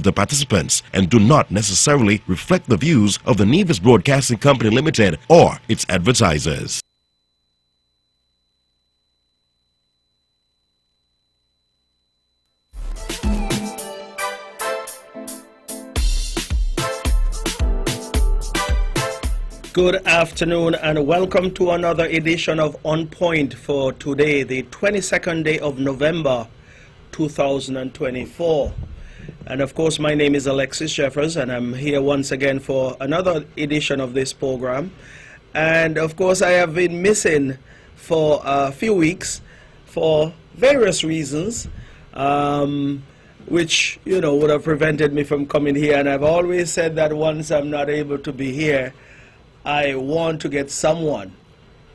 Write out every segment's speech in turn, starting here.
the participants and do not necessarily reflect the views of the Nevis Broadcasting Company Limited or its advertisers. Good afternoon and welcome to another edition of On Point for today, the 22nd day of November 2024. And of course, my name is Alexis Jeffers and I'm here once again for another edition of this program. And of course, I have been missing for a few weeks for various reasons, which, would have prevented me from coming here. And I've always said that once I'm not able to be here, I want to get someone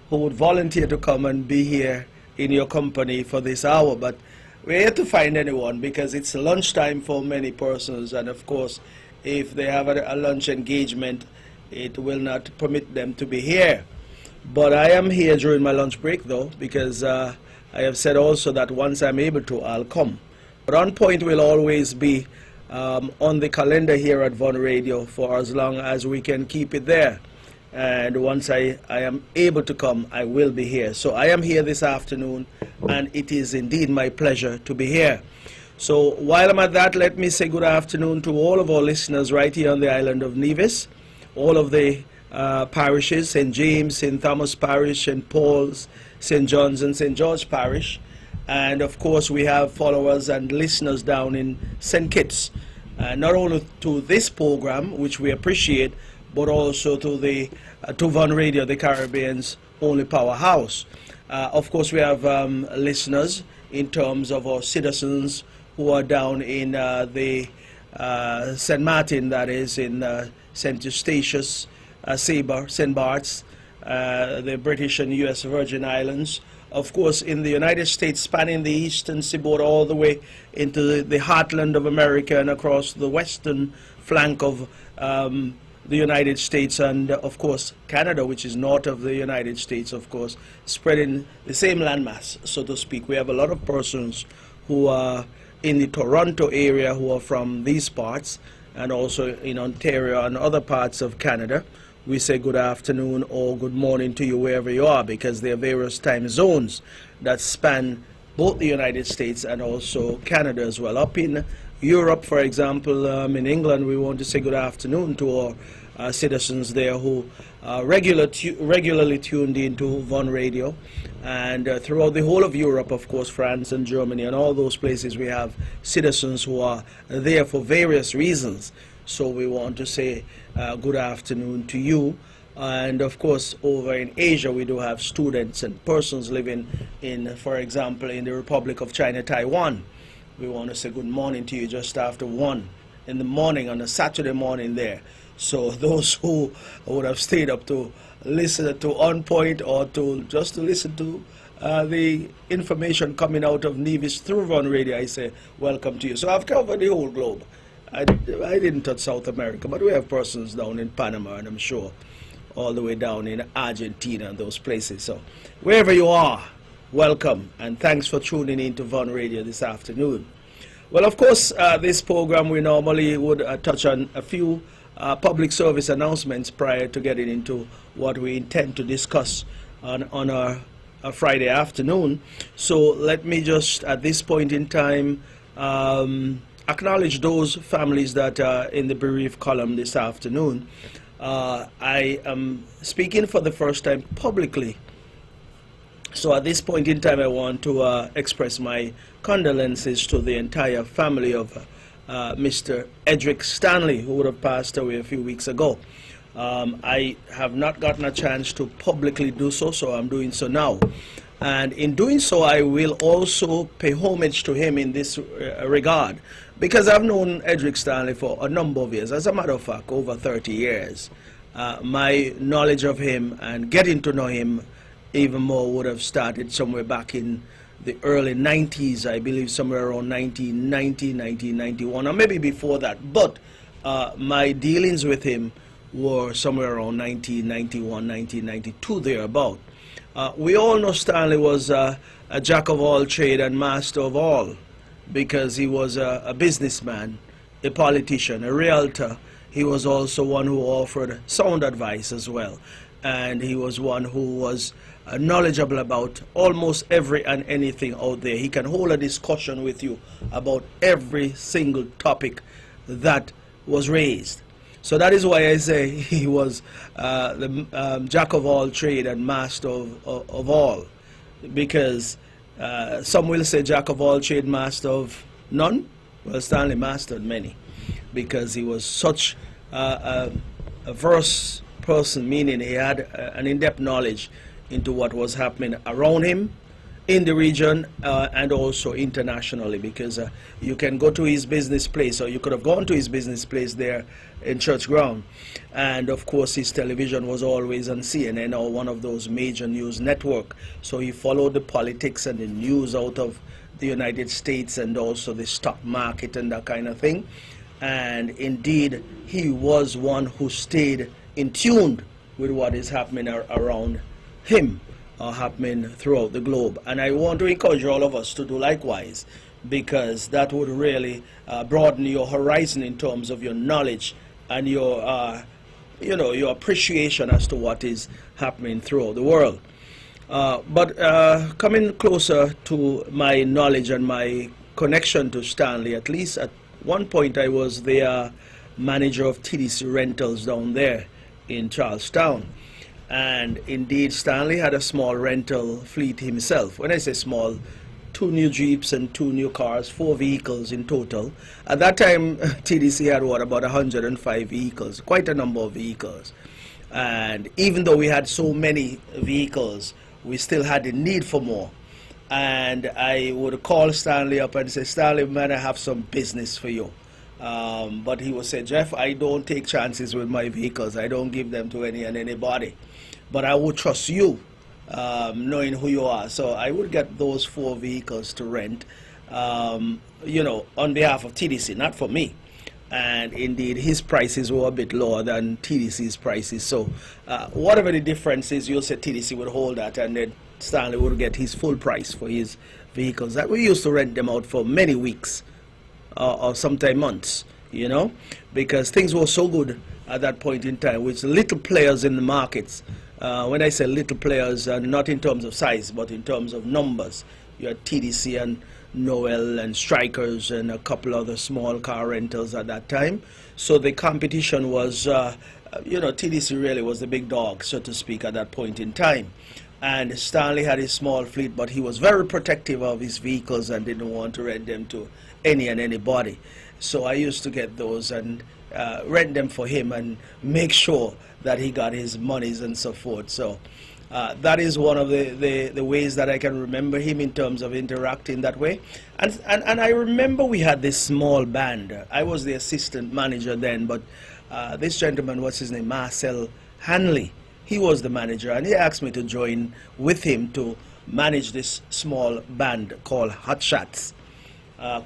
who would volunteer to come and be here in your company for this hour. But we're yet to find anyone because it's lunchtime for many persons. And of course, if they have a lunch engagement, it will not permit them to be here. But I am here during my lunch break, though, because I have said also that once I'm able to, I'll come. But On Point will always be on the calendar here at Von Radio for as long as we can keep it there. And once I am able to come, I will be here. So I am here this afternoon, and it is indeed my pleasure to be here. So while I'm at that, let me say good afternoon to all of our listeners right here on the island of Nevis, all of the parishes, St. James, St. Thomas Parish, St. Paul's, St. John's, and St. George Parish. And of course, we have followers and listeners down in St. Kitts, not only to this program, which we appreciate, but also to Von Radio, the Caribbean's only powerhouse. Of course, we have listeners in terms of our citizens who are down in the St. Martin, that is, in St. Eustatius, Sabre, St. Bart's, the British and U.S. Virgin Islands. Of course, in the United States, spanning the eastern seaboard all the way into the heartland of America and across the western flank of the United States, and of course Canada, which is north of the United States, of course, spreading the same landmass, so to speak. We have a lot of persons who are in the Toronto area who are from these parts, and also in Ontario and other parts of Canada. We say good afternoon or good morning to you wherever you are, because there are various time zones that span both the United States and also Canada as well. Up in Europe, for example, in England, we want to say good afternoon to our citizens there who are regularly tuned into Von Radio. And throughout the whole of Europe, of course, France and Germany and all those places, we have citizens who are there for various reasons. So we want to say good afternoon to you. And of course, over in Asia, we do have students and persons living in, for example, in the Republic of China, Taiwan. We want to say good morning to you just after 1 in the morning on a Saturday morning there. So those who would have stayed up to listen to On Point or just to listen to the information coming out of Nevis through Von Radio, I say welcome to you. So I've covered the whole globe. I didn't touch South America, but we have persons down in Panama, and I'm sure all the way down in Argentina and those places. So wherever you are, welcome, and thanks for tuning in to Von Radio this afternoon. Well, of course, this program we normally would touch on a few public service announcements prior to getting into what we intend to discuss on our Friday afternoon. So let me just, at this point in time, acknowledge those families that are in the bereaved column this afternoon. I am speaking for the first time publicly. So at this point in time, I want to express my condolences to the entire family of Mr. Edric Stanley, who would have passed away a few weeks ago. I have not gotten a chance to publicly do so, so I'm doing so now. And in doing so, I will also pay homage to him in this regard, because I've known Edric Stanley for a number of years. As a matter of fact, over 30 years. My knowledge of him and getting to know him even more would have started somewhere back in the early 90s, I believe somewhere around 1990, 1991, or maybe before that. But my dealings with him were somewhere around 1991, 1992, thereabout. We all know Stanley was a jack of all trade and master of all, because he was a businessman a politician, a realtor, he was also one who offered sound advice as well. And he was one who was knowledgeable about almost every and anything out there. He can hold a discussion with you about every single topic that was raised. So that is why I say he was the jack of all trade and master of all. Because some will say jack of all trade, master of none. Well, Stanley mastered many, because he was such a verse person, meaning he had an in-depth knowledge into what was happening around him in the region and also internationally, because you can go to his business place, or you could have gone to his business place there in Church Ground, and of course his television was always on CNN or one of those major news network, so he followed the politics and the news out of the United States and also the stock market and that kind of thing. And indeed he was one who stayed in tune with what is happening around him, happening throughout the globe. And I want to encourage all of us to do likewise, because that would really broaden your horizon in terms of your knowledge and your your appreciation as to what is happening throughout the world. But coming closer to my knowledge and my connection to Stanley, at least at one point I was the manager of TDC Rentals down there in Charlestown. And indeed Stanley had a small rental fleet himself. When I say small, 2 new Jeeps and 2 new cars, 4 vehicles in total. At that time TDC had what, about 105 vehicles, quite a number of vehicles. And even though we had so many vehicles, we still had the need for more. And I would call Stanley up and say, Stanley, man, I have some business for you. But he would say, Jeff, I don't take chances with my vehicles. I don't give them to anybody. But I would trust you, knowing who you are. So I would get those 4 vehicles to rent, on behalf of TDC, not for me. And indeed his prices were a bit lower than TDC's prices. So whatever the difference is, you'll say TDC would hold that, and then Stanley would get his full price for his vehicles. That we used to rent them out for many weeks or sometimes months, because things were so good at that point in time, with little players in the markets. When I say little players, not in terms of size, but in terms of numbers. You had TDC and Noel and Strikers and a couple other small car rentals at that time. So the competition was, TDC really was the big dog, so to speak, at that point in time. And Stanley had his small fleet, but he was very protective of his vehicles and didn't want to rent them to any and anybody. So I used to get those and rent them for him and make sure that he got his monies and so forth. So that is one of the ways that I can remember him in terms of interacting that way. And I remember we had this small band. I was the assistant manager then, but this gentleman, what's his name, Marcel Hanley, he was the manager, and he asked me to join with him to manage this small band called Hot Shots.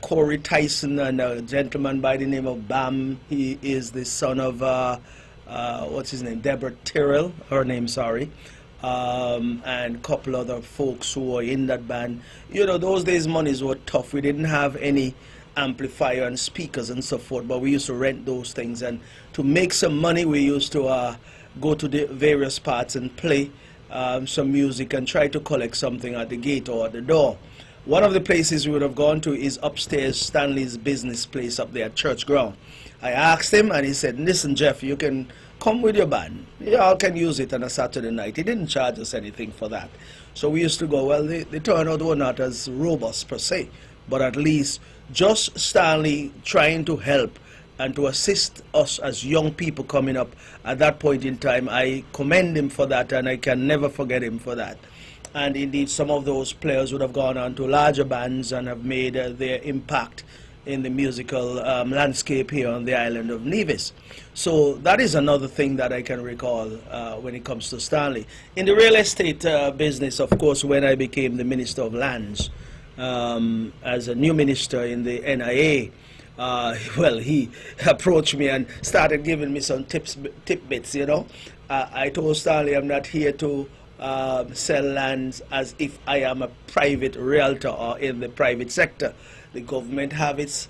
Corey Tyson and a gentleman by the name of Bam, he is the son of what's his name, Deborah Tyrrell, her name, sorry. And a couple other folks who were in that band. Those days monies were tough. We didn't have any amplifier and speakers and so forth, but we used to rent those things, and to make some money we used to go to the various parts and play some music and try to collect something at the gate or at the door. One of the places we would have gone to is upstairs, Stanley's business place up there at Church Ground. I asked him and he said, listen, Jeff, you can come with your band. Y'all can use it on a Saturday night. He didn't charge us anything for that. So we used to go. Well, the turnout were not as robust per se, but at least just Stanley trying to help and to assist us as young people coming up at that point in time. I commend him for that, and I can never forget him for that. And indeed some of those players would have gone on to larger bands and have made their impact in the musical landscape here on the island of Nevis. So that is another thing that I can recall when it comes to Stanley. In the real estate business, of course, when I became the Minister of Lands, as a new minister in the NIA, well, he approached me and started giving me some tidbits, I told Stanley I'm not here to sell lands as if I am a private realtor or in the private sector. The government have its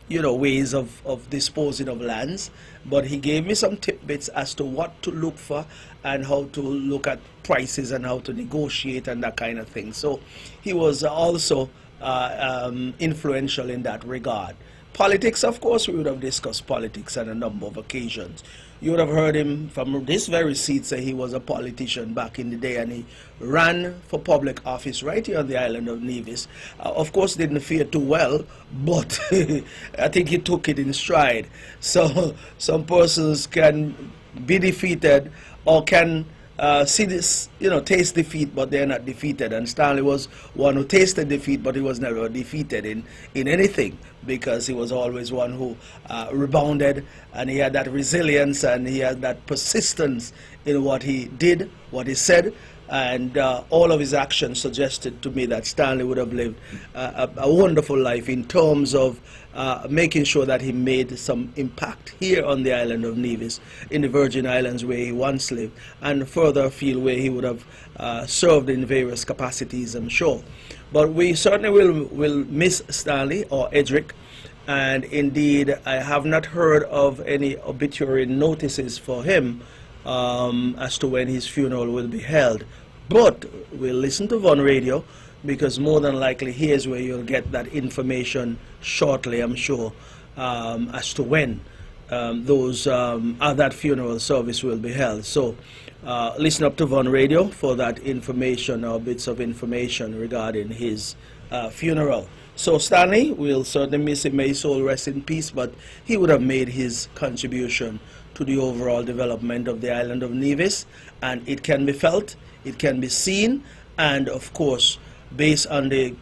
ways of disposing of lands, but he gave me some tidbits as to what to look for and how to look at prices and how to negotiate and that kind of thing. So he was also influential in that regard. Politics, of course, we would have discussed politics on a number of occasions. You would have heard him from this very seat say he was a politician back in the day, and he ran for public office right here on the island of Nevis. Of course, didn't fare too well, but I think he took it in stride. So some persons can be defeated or can see this, taste defeat, but they're not defeated. And Stanley was one who tasted defeat, but he was never defeated in anything, because he was always one who rebounded, and he had that resilience and he had that persistence in what he did, what he said, and all of his actions suggested to me that Stanley would have lived a wonderful life in terms of making sure that he made some impact here on the island of Nevis, in the Virgin Islands where he once lived, and further afield where he would have served in various capacities, I'm sure. But we certainly will miss Stanley, or Edric, and indeed I have not heard of any obituary notices for him as to when his funeral will be held. But we'll listen to Von Radio, because more than likely here's where you'll get that information shortly, I'm sure, as to when that funeral service will be held. So listen up to Von Radio for that information, or bits of information regarding his funeral. So Stanley, we'll certainly miss him, may his soul rest in peace, but he would have made his contribution to the overall development of the island of Nevis, and it can be felt, it can be seen, and of course, based on the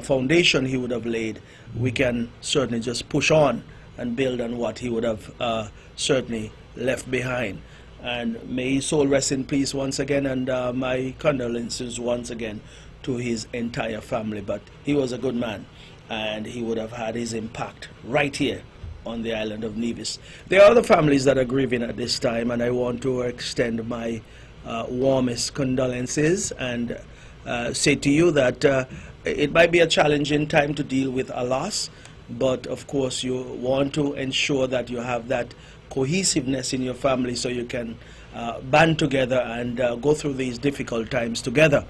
foundation he would have laid, we can certainly just push on and build on what he would have certainly left behind. And may his soul rest in peace once again, and my condolences once again to his entire family. But he was a good man, and he would have had his impact right here on the island of Nevis. There are other families that are grieving at this time, and I want to extend my warmest condolences and say to you that it might be a challenging time to deal with a loss, but of course you want to ensure that you have that cohesiveness in your family, so you can band together and go through these difficult times together,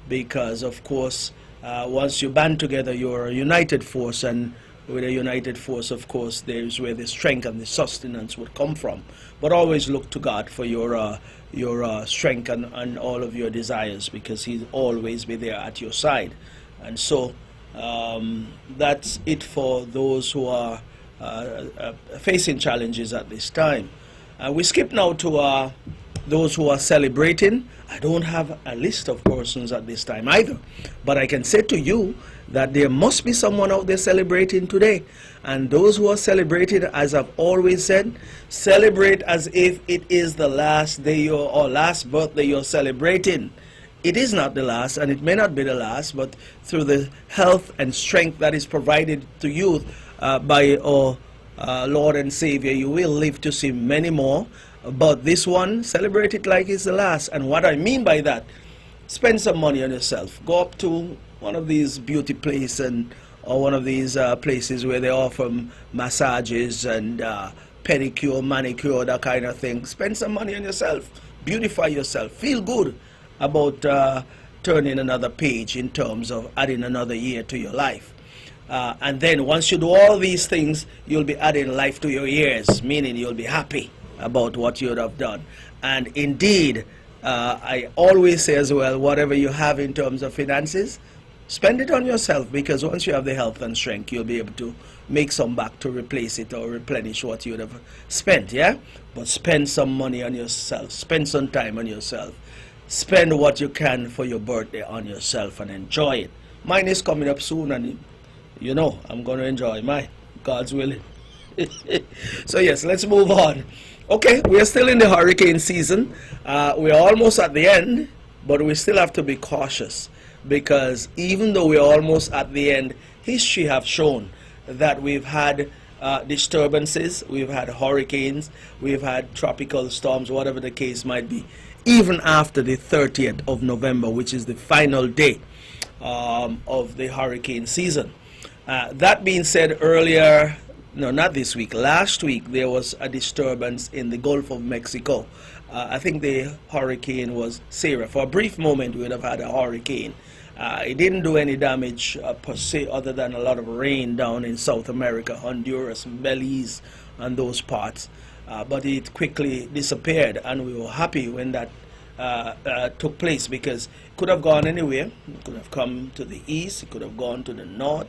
because of course once you band together, you're a united force, and with a united force, of course, there's where the strength and the sustenance would come from. But always look to God for your strength and all of your desires, because He'll always be there at your side. And so that's it for those who are facing challenges at this time. We skip now to those who are celebrating. I don't have a list of persons at this time either, but I can say to you that there must be someone out there celebrating today. And those who are celebrating, as I've always said, celebrate as if it is the last day or last birthday you're celebrating. It is not the last, and it may not be the last, but through the health and strength that is provided to you by our Lord and Savior, you will live to see many more. But this one, celebrate it like it's the last. And what I mean by that, spend some money on yourself. Go up to one of these beauty places or one of these places where they offer massages and pedicure, manicure, that kind of thing. Spend some money on yourself. Beautify yourself. Feel good about turning another page in terms of adding another year to your life. And then once you do all these things, you'll be adding life to your years, meaning you'll be happy about what you would have done. And indeed, I always say as well, whatever you have in terms of finances, spend it on yourself, because once you have the health and strength, you'll be able to make some back to replace it or replenish what you would have spent, yeah? But spend some money on yourself, spend some time on yourself, spend what you can for your birthday on yourself and enjoy it. Mine is coming up soon, and you know I'm going to enjoy mine, God's willing. So yes, let's move on. Okay, we are still in the hurricane season. We are almost at the end, but we still have to be cautious, because even though we are almost at the end, history have shown that we've had disturbances, we've had hurricanes, we've had tropical storms, whatever the case might be, even after the 30th of November, which is the final day of the hurricane season. That being said, earlier no, not this week. Last week there was a disturbance in the Gulf of Mexico. I think the hurricane was Sarah. For a brief moment, we would have had a hurricane. It didn't do any damage per se, other than a lot of rain down in South America, Honduras, Belize, and those parts. But it quickly disappeared, and we were happy when that took place, because it could have gone anywhere. It could have come to the east, it could have gone to the north,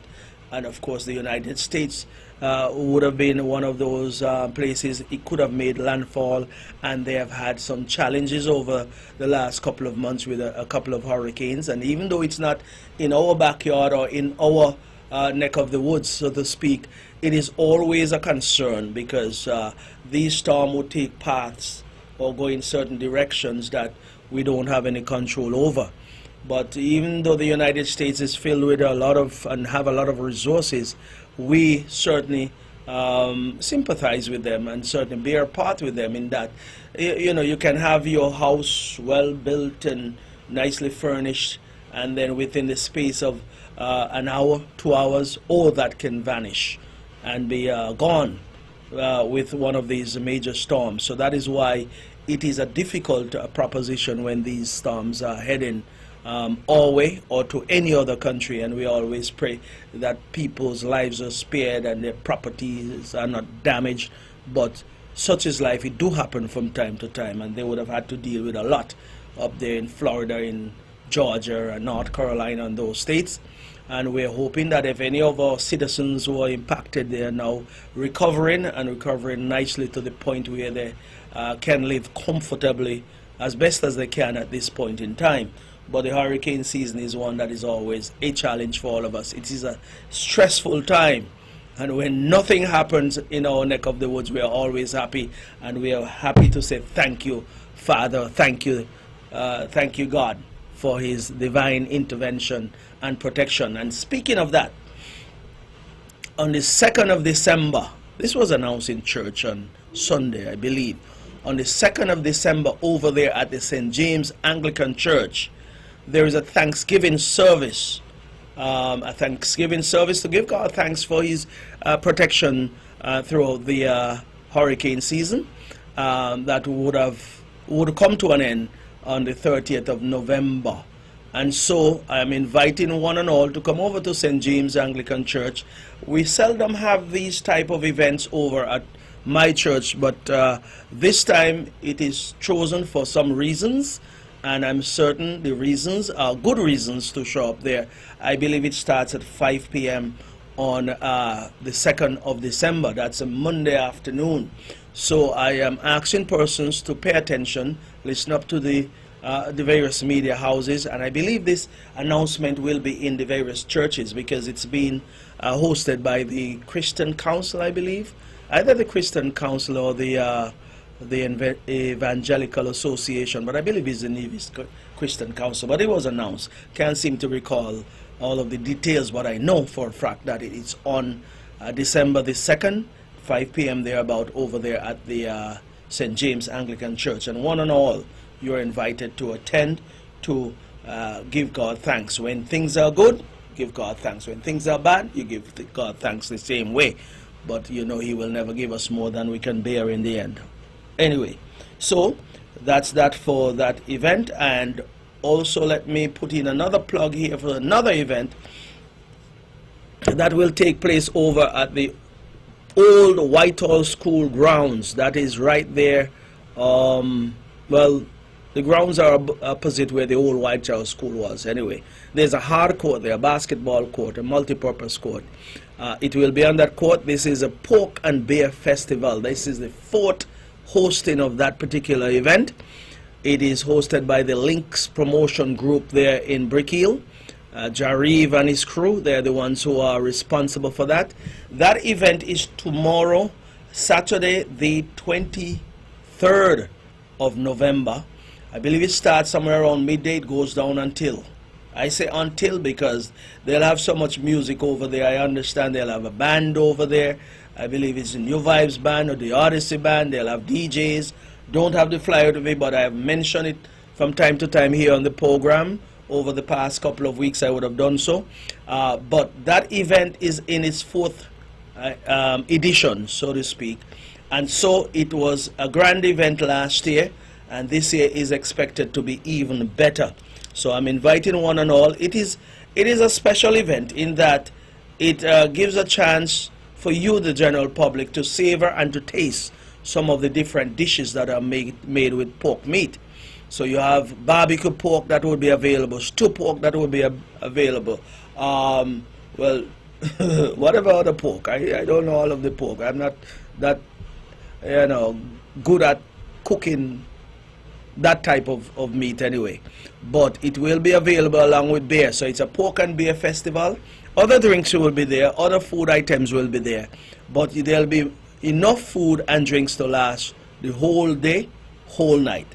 and of course the United States would have been one of those places it could have made landfall, and they have had some challenges over the last couple of months with a couple of hurricanes. And even though it's not in our backyard or in our neck of the woods, so to speak, it is always a concern, because these storms would take paths or go in certain directions that we don't have any control over. But even though the United States is filled with a lot of and have a lot of resources, we certainly sympathize with them and certainly bear part with them in that, you know, you can have your house well built and nicely furnished, and then within the space of an hour, 2 hours, all that can vanish and be gone with one of these major storms. So that is why it is a difficult proposition when these storms are heading our way or to any other country, and we always pray that people's lives are spared and their properties are not damaged. But such is life. It do happen from time to time, and they would have had to deal with a lot up there in Florida, in Georgia, and North Carolina, and those states. And we're hoping that if any of our citizens who are impacted, they are now recovering, and recovering nicely to the point where they can live comfortably as best as they can at this point in time. But the hurricane season is one that is always a challenge for all of us. It is a stressful time, and when nothing happens in our neck of the woods, we are always happy, and we are happy to say thank you, Father, thank you, God, for his divine intervention and protection. And speaking of that, on the 2nd of December, this was announced in church on Sunday, I believe, on the 2nd of December over there at the St. James Anglican Church, there is a Thanksgiving service, to give God thanks for his protection throughout the hurricane season that would come to an end on the 30th of November. And so I am inviting one and all to come over to St. James Anglican Church. We seldom have these type of events over at my church, but this time it is chosen for some reasons, and I'm certain the reasons are good reasons to show up there. I believe it starts at 5 p.m. on the 2nd of December. That's a Monday afternoon. So I am asking persons to pay attention, listen up to the various media houses, and I believe this announcement will be in the various churches, because it's being hosted by the Christian Council, I believe, either the Christian Council or the Evangelical Association, but I believe it's the Nevis Christian Council. But it was announced. Can't seem to recall all of the details, but I know for a fact that it's on December the 2nd, 5 p.m. thereabout, over there at the St. James Anglican Church. And one and all, you're invited to attend to give God thanks. When things are good, give God thanks. When things are bad, you give God thanks the same way. But you know he will never give us more than we can bear in the end. Anyway, so that's that for that event. And also let me put in another plug here for another event that will take place over at the old Whitehall School grounds. That is right there. Well, the grounds are opposite where the old Whitehall School was. Anyway, there's a hard court there, a basketball court, a multi-purpose court. It will be on that court. This is a Pork and Beer Festival. This is the 4th hosting of that particular event. It is hosted by the Links Promotion Group there in Brick Hill. Jariv and his crew, they're the ones who are responsible for that. That event is tomorrow, Saturday the 23rd of November. I believe it starts somewhere around midday. It goes down until. I say until because they'll have so much music over there. I understand they'll have a band over there. I believe it's the New Vibes band or the Odyssey band. They'll have DJs. Don't have the flyer to me, but I have mentioned it from time to time here on the program. Over the past couple of weeks I would have done so. But that event is in its 4th edition, so to speak. And so it was a grand event last year, and this year is expected to be even better. So I'm inviting one and all. It is a special event in that it gives a chance for you, the general public, to savor and to taste some of the different dishes that are made with pork meat. So you have barbecue pork that will be available, stew pork that will be available. Well, whatever other pork. I don't know all of the pork. I'm not that, good at cooking that type of meat anyway. But it will be available along with beer. So it's a pork and beer festival. Other drinks will be there. Other food items will be there. But there'll be enough food and drinks to last the whole day, whole night.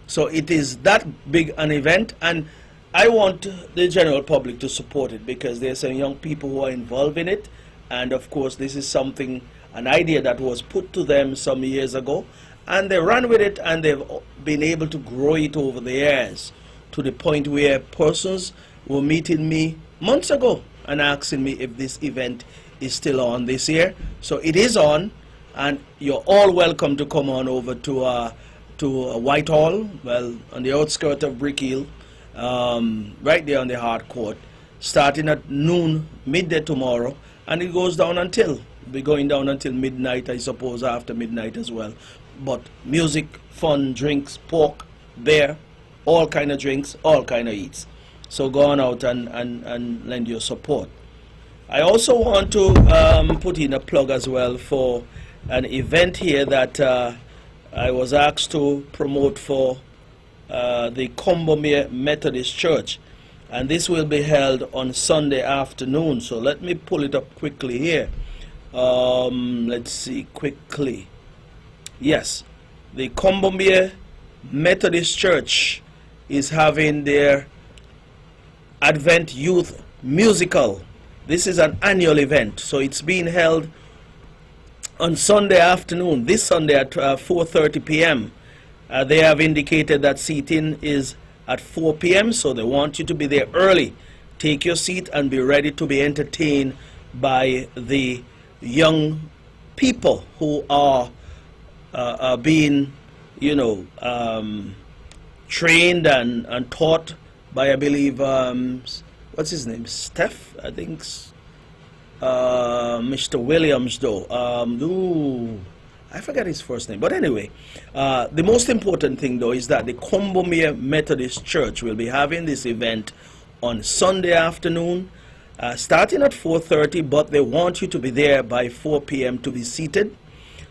So it is that big an event, and I want the general public to support it because there's some young people who are involved in it, and of course this is something, an idea that was put to them some years ago, and they ran with it, and they've been able to grow it over the years to the point where persons were meeting me months ago and asking me if this event is still on this year. So it is on, and you're all welcome to come on over to Whitehall, well, on the outskirts of Brick Hill, right there on the hard court, starting at noon, midday tomorrow, and it goes down until, be going down until midnight, I suppose, after midnight as well. But music, fun, drinks, pork, beer, all kind of drinks, all kind of eats. So go on out and lend your support. I also want to put in a plug as well for an event here that I was asked to promote for the Combomere Methodist Church, and this will be held on Sunday afternoon. So let me pull it up quickly here. Let's see quickly. Yes, the Combomere Methodist Church is having their Advent Youth Musical. This is an annual event, so it's being held on Sunday afternoon, this Sunday at 4:30 p.m. They have indicated that seating is at 4 p.m., so they want you to be there early. Take your seat and be ready to be entertained by the young people who are being, trained and taught by, I believe, what's his name? Steph, I think. Mr. Williams, though. I forget his first name. But anyway, the most important thing, though, is that the Combomere Methodist Church will be having this event on Sunday afternoon, starting at 4:30, but they want you to be there by 4 p.m. to be seated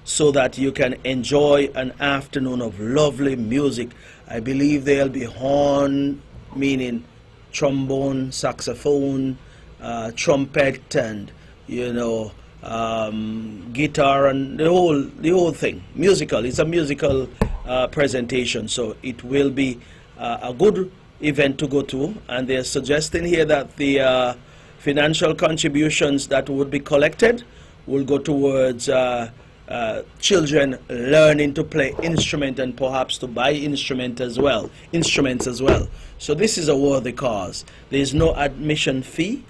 so that you can enjoy an afternoon of lovely music. I believe there'll be horn, meaning trombone, saxophone, trumpet, and guitar, and the whole thing. Musical. It's a musical presentation, so it will be a good event to go to. And they're suggesting here that the financial contributions that would be collected will go towards children learning to play instrument and perhaps to buy instruments as well. So this is a worthy cause. There is no admission fee.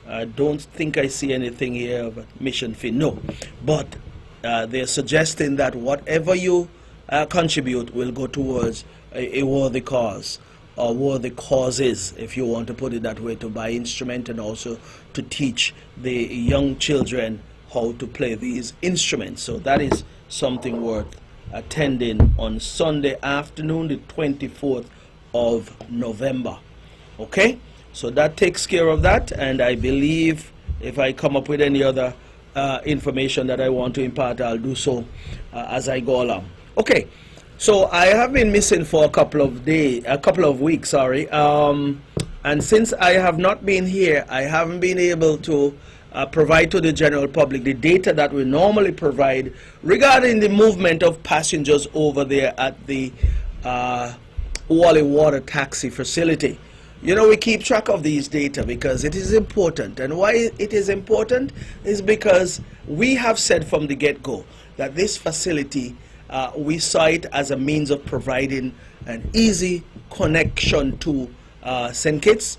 I don't think I see anything here of admission fee, no. But they're suggesting that whatever you contribute will go towards a worthy cause, or worthy causes, if you want to put it that way, to buy instrument and also to teach the young children how to play these instruments. So that is something worth attending on Sunday afternoon, the 24th of November. Okay? So that takes care of that, and I believe if I come up with any other information that I want to impart, I'll do so as I go along. Okay, so I have been missing for a couple of weeks, and since I have not been here, I haven't been able to provide to the general public the data that we normally provide regarding the movement of passengers over there at the Wally Water Taxi facility. We keep track of these data because it is important. And why it is important is because we have said from the get-go that this facility, we saw it as a means of providing an easy connection to St. Kitts,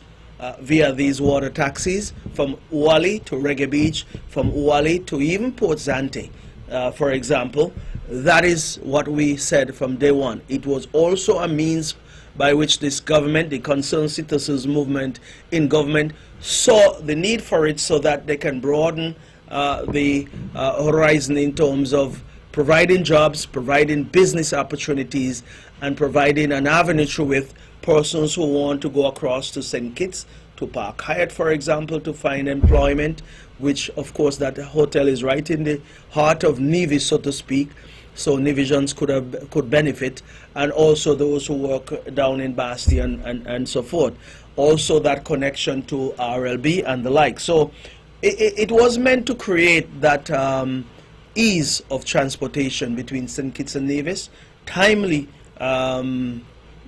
via these water taxis from Uwali to Reggae Beach, from Uwali to even Port Zante, for example. That is what we said from day one. It was also a means by which this government, the concerned citizens movement in government, saw the need for it so that they can broaden the horizon in terms of providing jobs, providing business opportunities, and providing an avenue through with persons who want to go across to St. Kitts, to Park Hyatt, for example, to find employment, which, of course, that hotel is right in the heart of Nevis, so to speak, so Nevisians could benefit, and also those who work down in Bastion and so forth. Also that connection to RLB and the like. So it was meant to create that ease of transportation between St. Kitts and Nevis, timely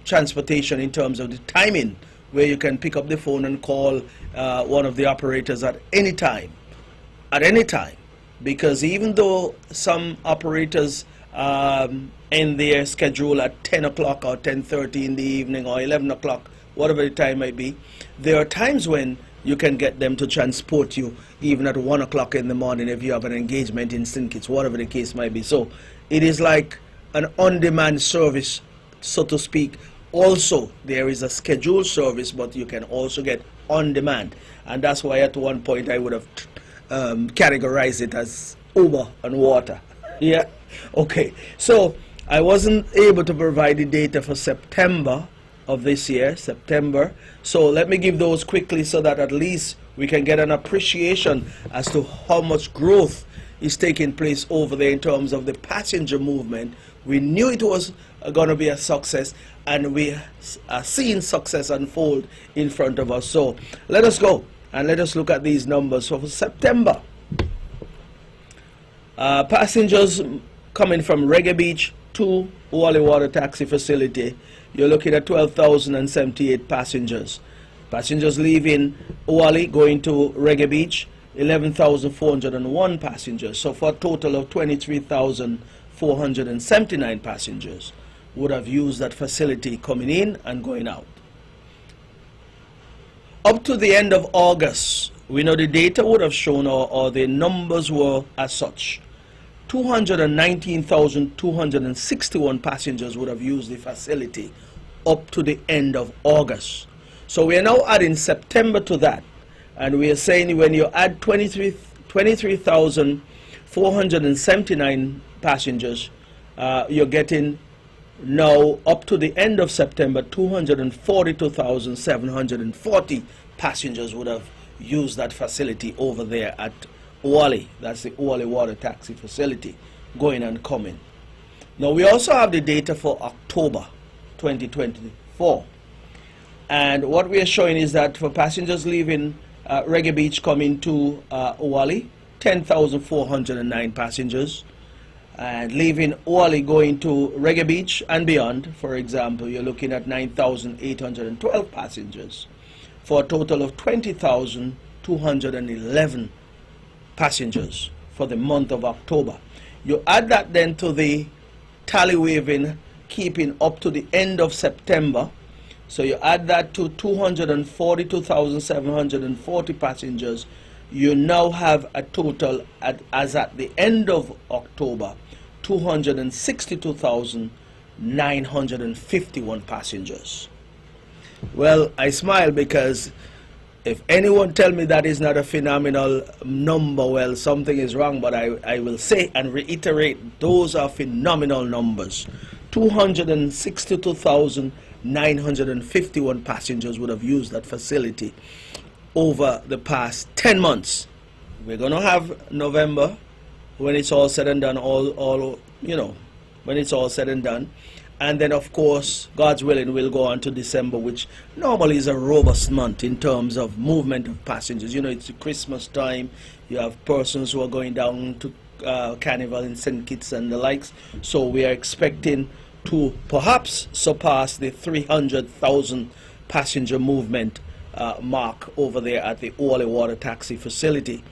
transportation in terms of the timing, where you can pick up the phone and call one of the operators at any time, because even though some operators end their schedule at 10 o'clock or 10:30 in the evening or 11 o'clock, whatever the time might be, there are times when you can get them to transport you even at 1 o'clock in the morning if you have an engagement in St. Kitts, whatever the case might be. So it is like an on-demand service, so to speak. Also, there is a scheduled service, but you can also get on-demand. And that's why at one point I would have categorized it as Uber and water. Yeah, okay. So I wasn't able to provide the data for September of this year, September. So let me give those quickly so that at least we can get an appreciation as to how much growth is taking place over there in terms of the passenger movement. We knew it was going to be a success, and we are seeing success unfold in front of us. So let us go and let us look at these numbers. So for September, passengers coming from Reggae Beach to Uwali Water Taxi Facility, you're looking at 12,078 passengers. Passengers leaving Uwali going to Reggae Beach, 11,401 passengers. So for a total of 23,479 passengers would have used that facility coming in and going out. Up to the end of August, we know the data would have shown, or the numbers were as such. 219,261 passengers would have used the facility up to the end of August. So we are now adding September to that, and we are saying when you add 23,479 passengers, you're getting now up to the end of September 242,740 passengers would have used that facility over there at Uwali. That's the Uwali Water Taxi Facility, going and coming. Now we also have the data for October 2024, and what we are showing is that for passengers leaving Reggae Beach coming to Uwali, 10,409 passengers, and leaving Uwali going to Reggae Beach and beyond, for example, you're looking at 9,812 passengers, for a total of 20,211 passengers for the month of October. You add that then to the tally waving keeping up to the end of September, so you add that to 242,740 passengers, you now have a total as at the end of October 262,951 passengers. Well, I smile because if anyone tell me that is not a phenomenal number, well, something is wrong, but I will say and reiterate, those are phenomenal numbers. 262,951 passengers would have used that facility over the past 10 months. We're going to have November when it's all said and done, when it's all said and done. And then, of course, God's willing, we'll go on to December, which normally is a robust month in terms of movement of passengers. You know, it's Christmas time. You have persons who are going down to Carnival in St. Kitts and the likes. So we are expecting to perhaps surpass the 300,000 passenger movement mark over there at the Uwali Water Taxi Facility.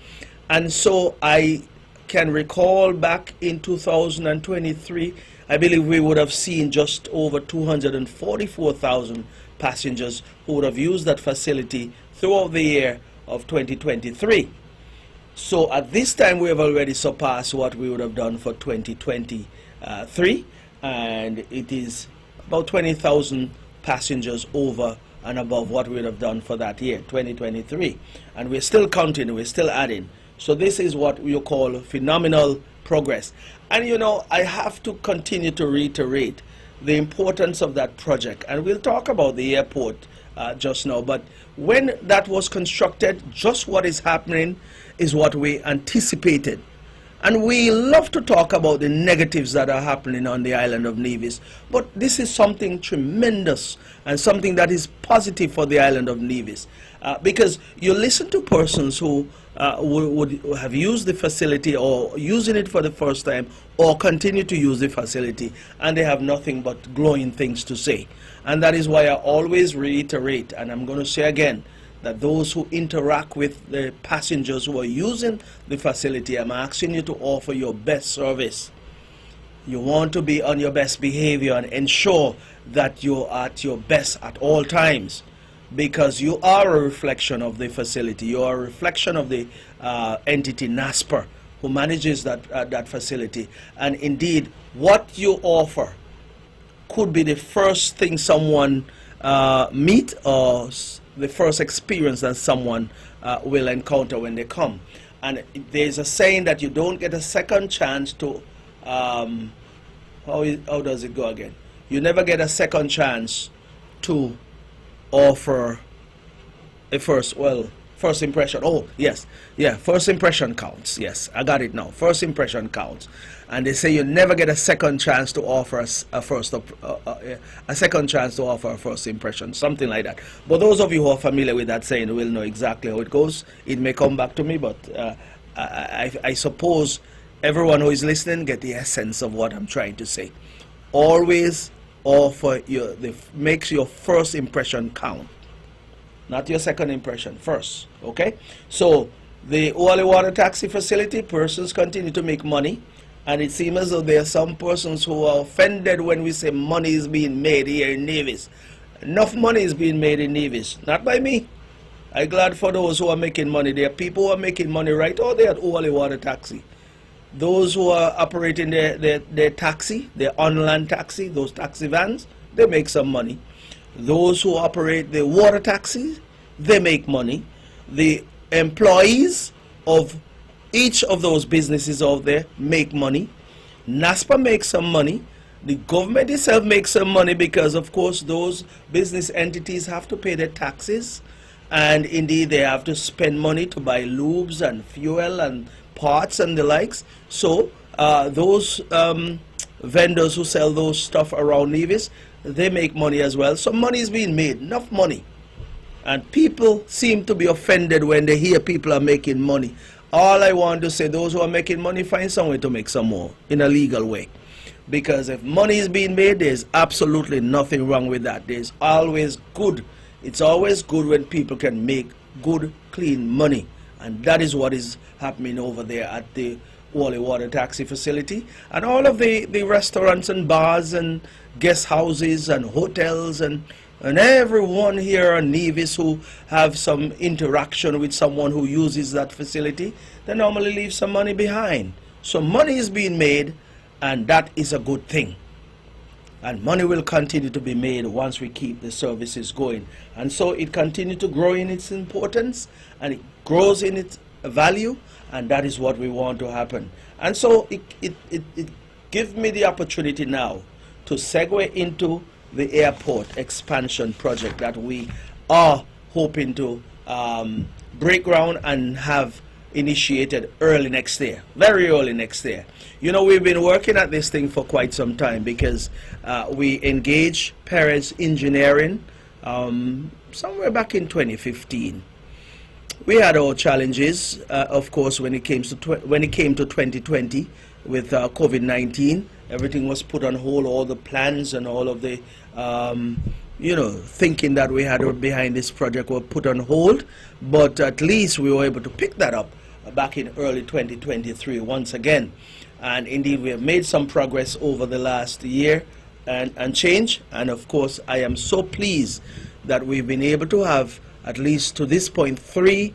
And so I can recall back in 2023, I believe we would have seen just over 244,000 passengers who would have used that facility throughout the year of 2023. So at this time, we have already surpassed what we would have done for 2023, and it is about 20,000 passengers over and above what we would have done for that year, 2023. And we're still counting, we're still adding. So this is what you call phenomenal progress. And you know, I have to continue to reiterate the importance of that project. And we'll talk about the airport just now. But when that was constructed, just what is happening is what we anticipated. And we love to talk about the negatives that are happening on the island of Nevis. But this is something tremendous and something that is positive for the island of Nevis. Because you listen to persons who would have used the facility or using it for the first time or continue to use the facility, and they have nothing but glowing things to say. And that is why I always reiterate, and I'm going to say again, that those who interact with the passengers who are using the facility, I'm asking you to offer your best service. You want to be on your best behavior and ensure that you're at your best at all times, because you are a reflection of the facility. You are a reflection of the entity NASPER who manages that facility. And indeed, what you offer could be the first thing someone meet or the first experience that someone will encounter when they come. And there's a saying that you don't get a second chance to, how does it go again? You never get a second chance to offer a first impression. Oh, yes. Yeah, first impression counts. Yes, I got it now. First impression counts. And they say you never get a second chance to offer a second chance to offer a first impression, something like that. But those of you who are familiar with that saying will know exactly how it goes. It may come back to me, but I suppose everyone who is listening get the essence of what I'm trying to say. Always offer makes your first impression count, not your second impression, first. Okay? So the Oily Water Taxi facility, persons continue to make money. And it seems as though there are some persons who are offended when we say money is being made here in Nevis. Enough money is being made in Nevis, not by me. I'm glad for those who are making money. There are people who are making money right out there at Oily Water Taxi. Those who are operating their taxi, their on-land taxi, those taxi vans, they make some money. Those who operate the water taxis, they make money. The employees of each of those businesses out there make money. NASPA makes some money. The government itself makes some money because, of course, those business entities have to pay their taxes. And indeed, they have to spend money to buy lubes and fuel and parts and the likes. So those vendors who sell those stuff around Nevis, they make money as well. So money is being made, enough money. And people seem to be offended when they hear people are making money. All I want to say, those who are making money, find some way to make some more in a legal way. Because if money is being made, there's absolutely nothing wrong with that. There's always good. It's always good when people can make good, clean money. And that is what is happening over there at the Oily Water Taxi facility. And all of the restaurants and bars and guest houses and hotels and everyone here on Nevis who have some interaction with someone who uses that facility, they normally leave some money behind. So money is being made, and that is a good thing. And money will continue to be made once we keep the services going. And so it continues to grow in its importance, and it grows in its value, and that is what we want to happen. And so it gives me the opportunity now to segue into the airport expansion project that we are hoping to break ground and have initiated early next year, very early next year. You know, we've been working at this thing for quite some time because we engaged Perez Engineering somewhere back in 2015. We had our challenges, of course, when it came to 2020 with COVID-19. Everything was put on hold. All the plans and all of the thinking that we had behind this project were put on hold. But at least we were able to pick that up back in early 2023 once again. And indeed, we have made some progress over the last year and change. And of course, I am so pleased that we've been able to have at least to this point, 3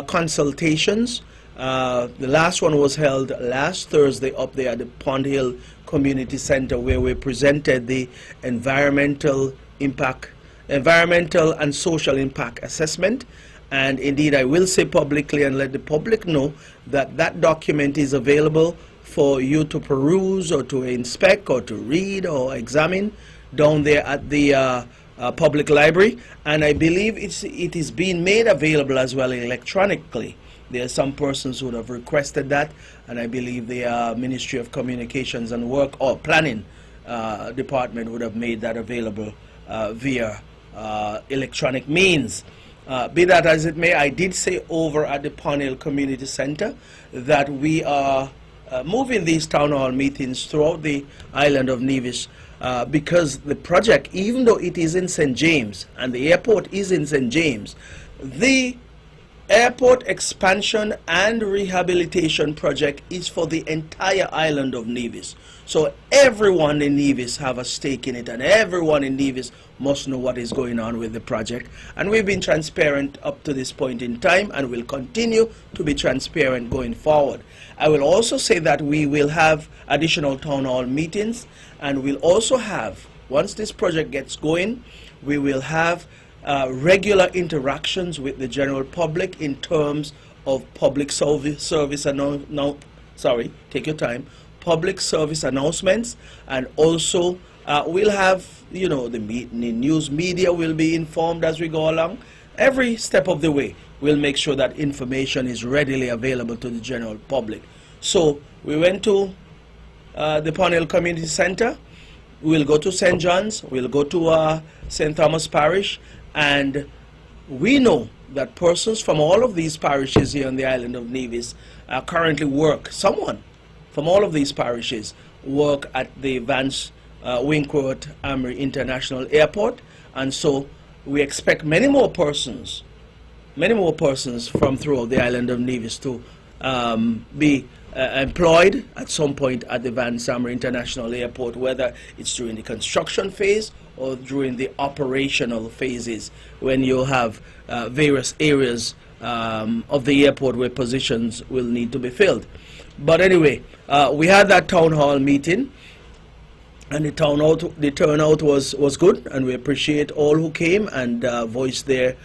consultations. The last one was held last Thursday up there at the Pond Hill Community Center, where we presented the environmental and social impact assessment. And indeed, I will say publicly and let the public know that that document is available for you to peruse or to inspect or to read or examine down there at the public library. And I believe it is being made available as well electronically. There are some persons who have requested that, and I believe the Ministry of Communications and Work or Planning Department would have made that available via electronic means. Be that as it may, I did say over at the Pond Hill Community Center that we are moving these town hall meetings throughout the island of Nevis because the project, even though it is in St. James and the airport is in St. James, the airport expansion and rehabilitation project is for the entire island of Nevis. So everyone in Nevis have a stake in it, and everyone in Nevis must know what is going on with the project. And we've been transparent up to this point in time and will continue to be transparent going forward. I will also say that we will have additional town hall meetings, and we'll also have, once this project gets going, we will have regular interactions with the general public in terms of public service public service announcements, and also we'll have, you know, the news media will be informed as we go along. Every step of the way, we'll make sure that information is readily available to the general public. So we went to the Pond Hill Community Center. We'll go to St. John's. We'll go to St. Thomas Parish. And we know that persons from all of these parishes here on the island of Nevis currently work. Someone from all of these parishes work at the Vance Winkworth Amory International Airport. And so we expect many more persons from throughout the island of Nevis to be employed at some point at the Vance Amory International Airport, whether it's during the construction phase or during the operational phases, when you have various areas of the airport where positions will need to be filled. But anyway, we had that town hall meeting, and the turnout was good, and we appreciate all who came and voiced their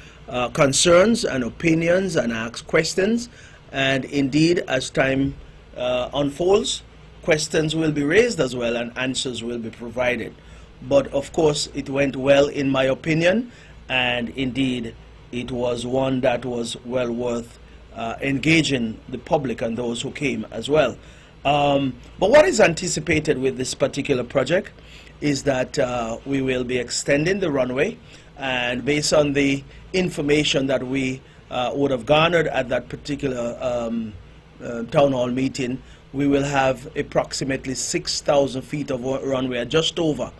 concerns and opinions and asked questions. And indeed, as time unfolds, questions will be raised as well and answers will be provided. But of course, it went well in my opinion, and indeed it was one that was well worth engaging the public and those who came as well. But what is anticipated with this particular project is that we will be extending the runway, and based on the information that we would have garnered at that particular town hall meeting, we will have approximately 6,000 feet of runway, just over,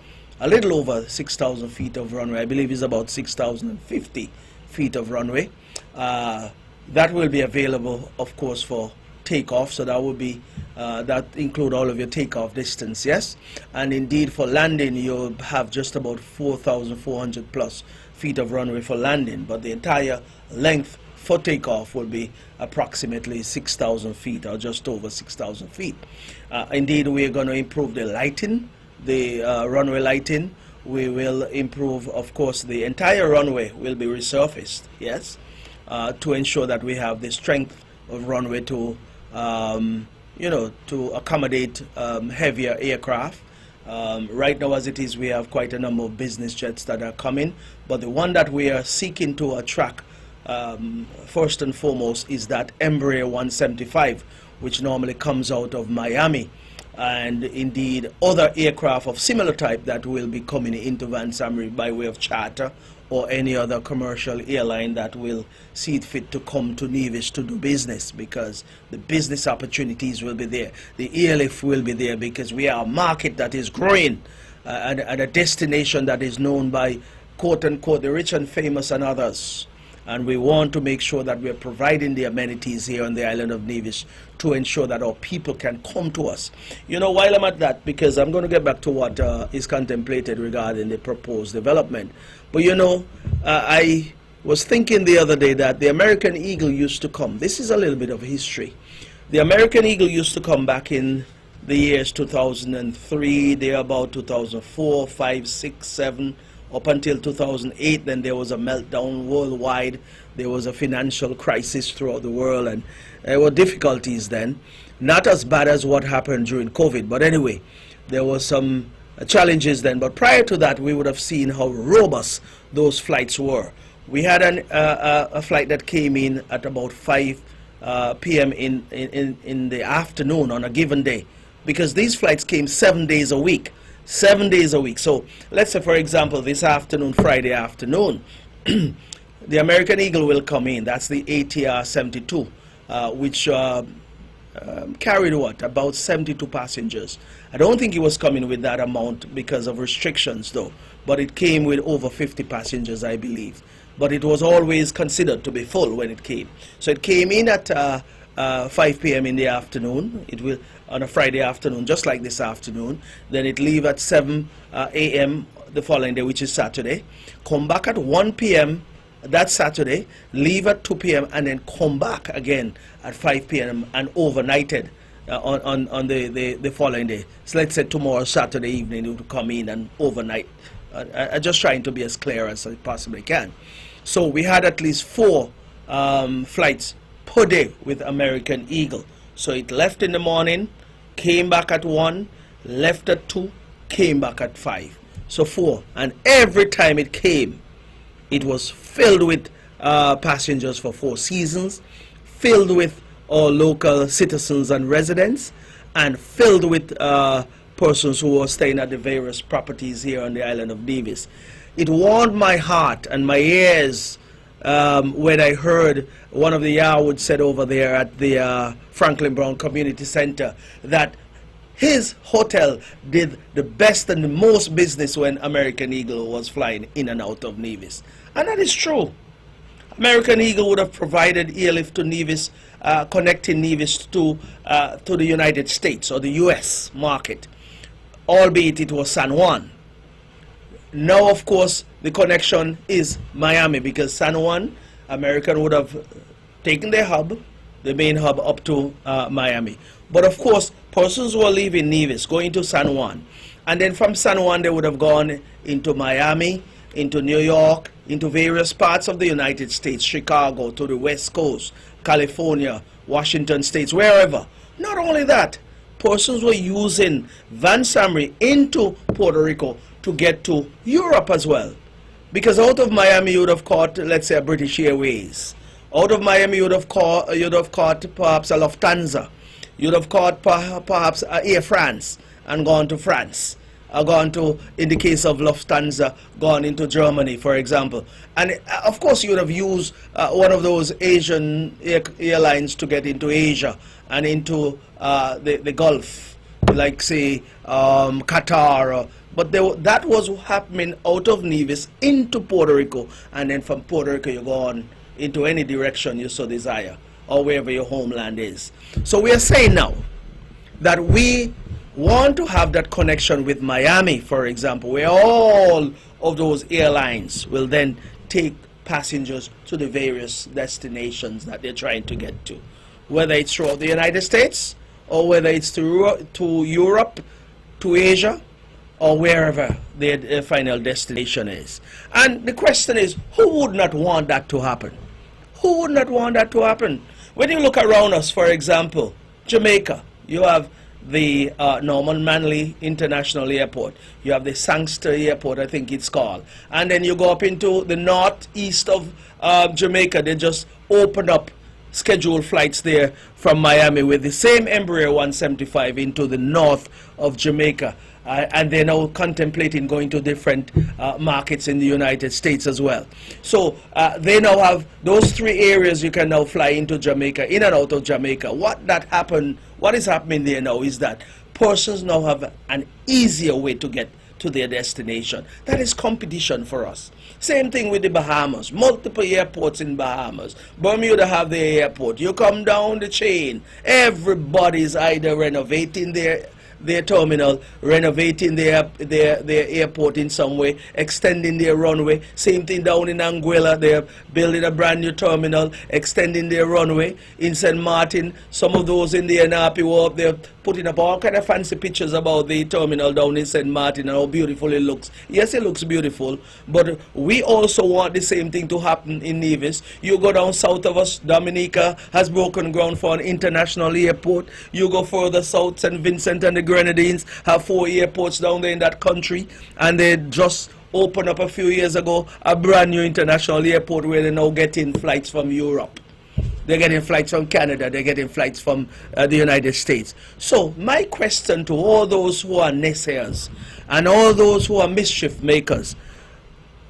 a little over 6,000 feet of runway. I believe it's about 6,050 feet of runway. That will be available, of course, for takeoff, so that will be that include all of your takeoff distance, yes. And indeed for landing, you'll have just about 4,400 plus feet of runway for landing, but the entire length for takeoff will be approximately 6,000 feet, or just over 6,000 feet. Indeed, we are going to improve the lighting, the runway lighting. We will improve, of course, the entire runway will be resurfaced, yes, to ensure that we have the strength of runway to, you know, to accommodate heavier aircraft. Right now, as it is, we have quite a number of business jets that are coming, but the one that we are seeking to attract first and foremost is that Embraer 175, which normally comes out of Miami, and indeed other aircraft of similar type that will be coming into Vance Amory by way of charter or any other commercial airline that will see it fit to come to Nevis to do business, because the business opportunities will be there. The airlift will be there, because we are a market that is growing and a destination that is known by quote unquote the rich and famous and others. And we want to make sure that we're providing the amenities here on the island of Nevis to ensure that our people can come to us. You know, while I'm at that, because I'm going to get back to what is contemplated regarding the proposed development. But you know, I was thinking the other day that the American Eagle used to come. This is a little bit of history. The American Eagle used to come back in the years 2003, there about 2004, 5, 6, 7, up until 2008. Then there was a meltdown worldwide. There was a financial crisis throughout the world, and there were difficulties then. Not as bad as what happened during COVID, but anyway, there was some challenges then. But prior to that, we would have seen how robust those flights were. We had a flight that came in at about 5 p.m. in the afternoon on a given day, because these flights came 7 days a week. 7 days a week. So let's say, for example, this afternoon, Friday afternoon, the American Eagle will come in. That's the ATR 72, which carried what? About 72 passengers. I don't think it was coming with that amount because of restrictions, though. But it came with over 50 passengers, I believe. But it was always considered to be full when it came. So it came in at 5 p.m. in the afternoon. It will on a Friday afternoon, just like this afternoon. Then it leave at 7 a.m. the following day, which is Saturday. Come back at 1 p.m. that Saturday, leave at 2 p.m. and then come back again at 5 p.m. and overnighted on the following day. So let's say tomorrow, Saturday evening, it will come in and overnight. I'm just trying to be as clear as I possibly can. So we had at least 4 flights per day with American Eagle. So it left in the morning, came back at 1, left at 2, came back at 5. So 4. And every time it came, it was filled with passengers for 4 seasons, filled with all local citizens and residents, and filled with persons who were staying at the various properties here on the island of Nevis. It warmed my heart and my ears when I heard one of the Yarwoods said over there at the Franklin Brown Community Center that his hotel did the best and the most business when American Eagle was flying in and out of Nevis. And that is true. American Eagle would have provided airlift to Nevis, connecting Nevis to the United States or the U.S. market, albeit it was San Juan. Now, of course, the connection is Miami, because San Juan, American would have taken their hub, the main hub, up to Miami. But of course, persons who are leaving Nevis, going to San Juan, and then from San Juan they would have gone into Miami, into New York, into various parts of the United States, Chicago, to the West Coast, California, Washington States, wherever. Not only that, persons were using Van Samry into Puerto Rico to get to Europe as well. Because out of Miami you would have caught, let's say, a British Airways. Out of Miami you would have caught perhaps a Lufthansa. You'd have caught perhaps Air France and gone to France. Gone to, in the case of Lufthansa, gone into Germany, for example. And of course you would have used one of those Asian airlines to get into Asia and into the Gulf, like say Qatar. But that was happening out of Nevis into Puerto Rico, and then from Puerto Rico you go on into any direction you so desire, or wherever your homeland is. So we are saying now that we want to have that connection with Miami, for example, where all of those airlines will then take passengers to the various destinations that they're trying to get to, whether it's throughout the United States, or whether it's to Europe, to Asia, or wherever their final destination is. And the question is, who would not want that to happen? Who would not want that to happen? When you look around us, for example, Jamaica, you have the Norman Manley International Airport. You have the Sangster Airport, I think it's called. And then you go up into the northeast of Jamaica. They just opened up scheduled flights there from Miami with the same Embraer 175 into the north of Jamaica. And they're now contemplating going to different markets in the United States as well. So they now have those 3 areas you can now fly into Jamaica, in and out of Jamaica. What is happening there now is that persons now have an easier way to get to their destination. That is competition for us. Same thing with the Bahamas. Multiple airports in Bahamas. Bermuda have their airport. You come down the chain, everybody's either renovating their their terminal, renovating their airport in some way, extending their runway. Same thing down in Anguilla, they're building a brand new terminal, extending their runway. In St. Martin, some of those in the NRP were up there putting up all kind of fancy pictures about the terminal down in St. Martin and how beautiful it looks. Yes, it looks beautiful, but we also want the same thing to happen in Nevis. You go down south of us, Dominica has broken ground for an international airport. You go further south, St. Vincent and the Grenadines have 4 airports down there in that country, and they just opened up a few years ago a brand new international airport where they're now getting flights from Europe. They're getting flights from Canada, they're getting flights from the United States. So my question to all those who are naysayers and all those who are mischief makers,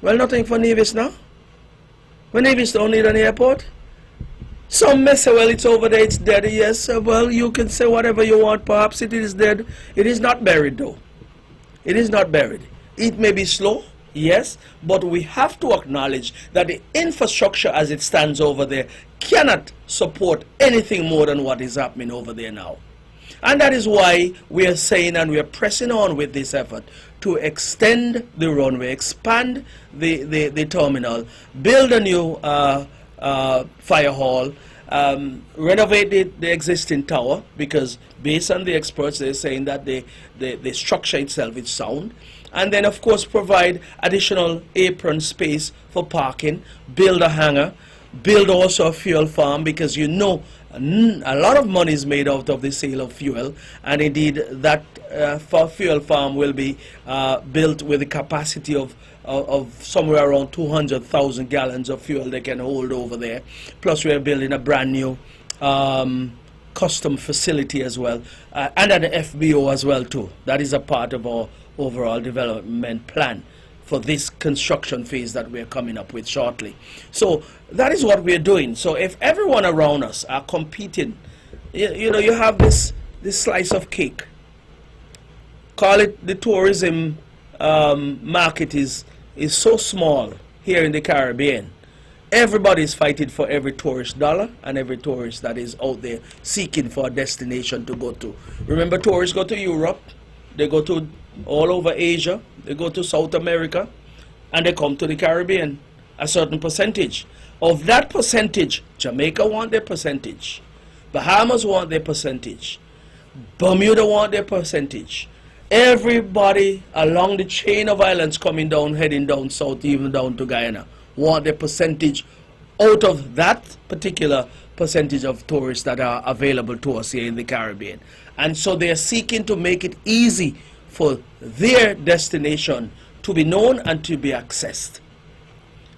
well, nothing for Nevis now? When Nevis don't need an airport? Some may say, well, it's over there, it's dead. Yes, well, you can say whatever you want. Perhaps it is dead. It is not buried, though. It is not buried. It may be slow, yes, but we have to acknowledge that the infrastructure as it stands over there cannot support anything more than what is happening over there now. And that is why we are saying, and we are pressing on with this effort to extend the runway, expand the terminal, build a new fire hall, renovate the existing tower, because based on the experts, they're saying that the structure itself is sound. And then, of course, provide additional apron space for parking, build a hangar, build also a fuel farm, because you know a lot of money is made out of the sale of fuel, and indeed that fuel farm will be built with a capacity of somewhere around 200,000 gallons of fuel they can hold over there. Plus we are building a brand new custom facility as well, and an FBO as well too. That is a part of our overall development plan for this construction phase that we're coming up with shortly. So that is what we're doing. So if everyone around us are competing, you know, you have this slice of cake. Call it the tourism market is so small here in the Caribbean. Everybody's fighting for every tourist dollar and every tourist that is out there seeking for a destination to go to. Remember, tourists go to Europe, they go to all over Asia, they go to South America, and they come to the Caribbean, a certain percentage. Of that percentage, Jamaica want their percentage, Bahamas want their percentage, Bermuda want their percentage. Everybody along the chain of islands coming down, heading down south, even down to Guyana, want their percentage out of that particular percentage of tourists that are available to us here in the Caribbean. And so they are seeking to make it easy for their destination to be known and to be accessed.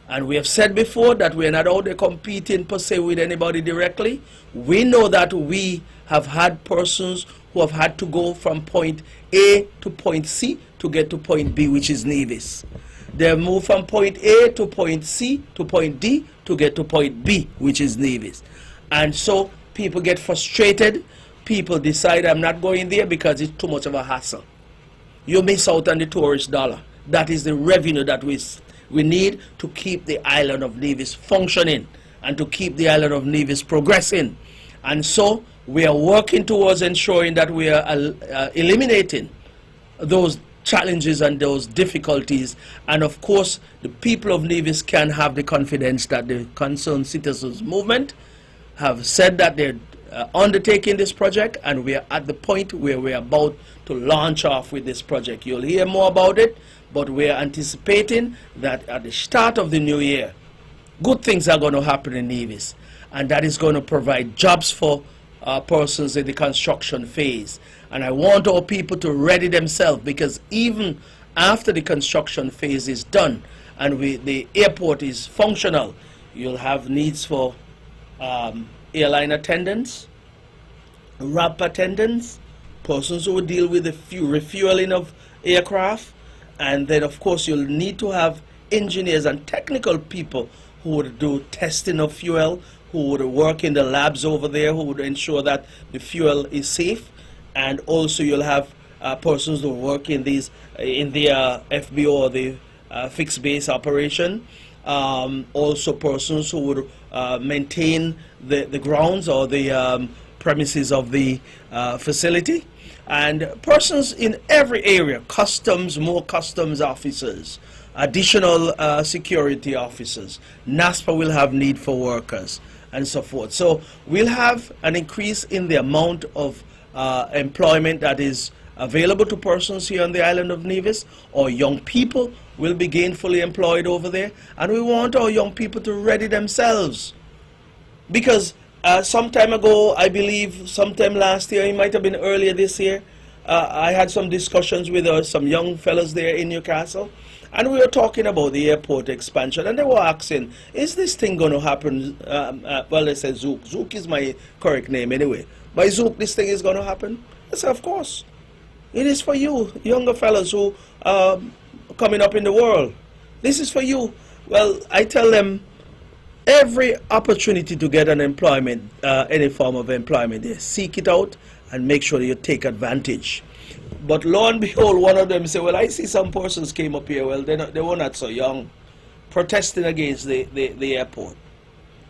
And we have said before that we are not out there competing per se with anybody directly. We know that we have had persons who have had to go from point A to point C to get to point B, which is Nevis. They have moved from point A to point C to point D to get to point B, which is Nevis. And so people get frustrated. People decide, I'm not going there because it's too much of a hassle. You miss out on the tourist dollar. That is the revenue that we need to keep the island of Nevis functioning and to keep the island of Nevis progressing. And so we are working towards ensuring that we are eliminating those challenges and those difficulties. And of course, the people of Nevis can have the confidence that the Concerned Citizens Movement have said that they're undertaking this project, and we are at the point where we're about to launch off with this project. You'll hear more about it, but we're anticipating that at the start of the new year, good things are going to happen in Nevis, and that is going to provide jobs for persons in the construction phase. And I want all people to ready themselves, because even after the construction phase is done and the airport is functional, you'll have needs for airline attendants, ramp attendants, persons who will deal with the refueling of aircraft, and then of course you'll need to have engineers and technical people who would do testing of fuel, who would work in the labs over there, who would ensure that the fuel is safe. And also you'll have persons who work in the FBO, or the fixed base operation. Also persons who would maintain the grounds or the premises of the facility. And persons in every area, customs, more customs officers, additional security officers. NASPA will have need for workers and so forth. So we'll have an increase in the amount of employment that is available to persons here on the island of Nevis, or young people will be gainfully employed over there. And we want our young people to ready themselves. Because some time ago, I believe sometime last year, it might have been earlier this year, I had some discussions with some young fellows there in Newcastle, and we were talking about the airport expansion, and they were asking, is this thing going to happen? Well, they said Zook. Zook is my correct name anyway. By Zook, this thing is going to happen? I said, of course. It is for you, younger fellows who are coming up in the world. This is for you. Well, I tell them, every opportunity to get an employment, any form of employment, they seek it out and make sure that you take advantage. But lo and behold, one of them said, well, I see some persons came up here, well, they were not so young, protesting against the airport.